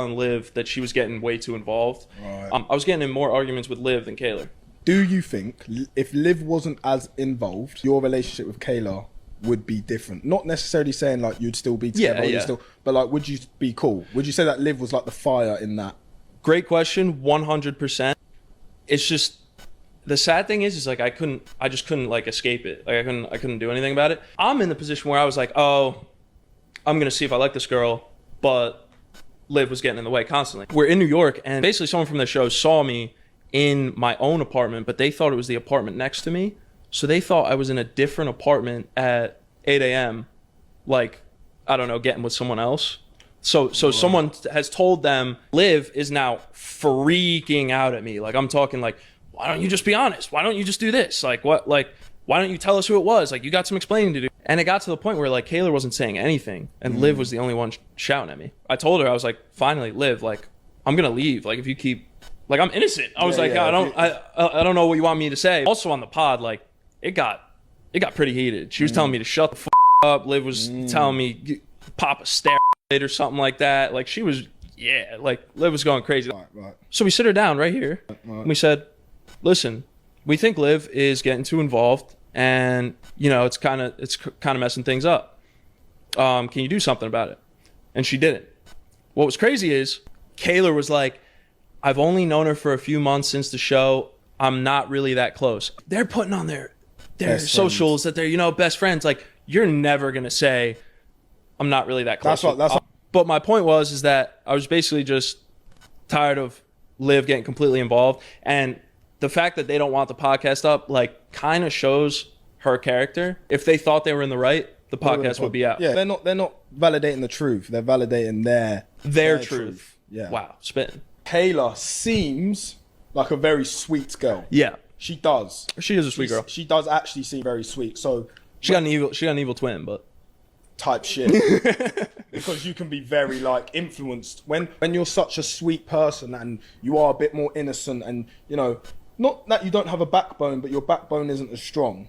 on Liv that she was getting way too involved. Right. I was getting in more arguments with Liv than Kayla. Do you think if Liv wasn't as involved, your relationship with Kayla would be different? Not necessarily saying like you'd still be together, but like would you be cool? Would you say that Liv was like the fire in that? Great question, 100%. It's just the sad thing is like I just couldn't like escape it. Like I couldn't do anything about it. I'm in the position where I was like, oh, I'm gonna see if I like this girl, but Liv was getting in the way constantly. We're in New York, and basically someone from the show saw me in my own apartment, but they thought it was the apartment next to me. So they thought I was in a different apartment at 8 a.m. Like, I don't know, getting with someone else. So someone has told them, Liv is now freaking out at me. Like, I'm talking like, why don't you just be honest? Why don't you just do this? Like, what? Like, why don't you tell us who it was? Like, you got some explaining to do. And it got to the point where like Kayla wasn't saying anything, and Liv was the only one shouting at me. I told her, I was like, finally, Liv, like, I'm gonna leave. Like, if you keep, like, I'm innocent. I was I don't know what you want me to say. Also on the pod, like, it got pretty heated. She was telling me to shut the up. Liv was telling me pop a stare or something like that. Like, she was, like, Liv was going crazy. Right. So we sit her down right here. And we said, listen, we think Liv is getting too involved, and you know it's kind of messing things up. Can you do something about it? And she didn't. What was crazy is Kayla was like, I've only known her for a few months since the show. I'm not really that close. They're putting on their socials that they're, you know, best friends. Like, you're never gonna say I'm not really that close. But my point is that I was basically just tired of Liv getting completely involved, and the fact that they don't want the podcast up, like, kind of shows her character. If they thought they were in the right, the podcast would be out. Yeah, they're not validating the truth. They're validating their truth. Yeah. Wow, spitting. Kayla seems like a very sweet girl. Yeah, she does. She is a sweet girl. She does actually seem very sweet. So she got an evil twin, but type shit. Because you can be very like influenced when you're such a sweet person and you are a bit more innocent, and you know, not that you don't have a backbone, but your backbone isn't as strong.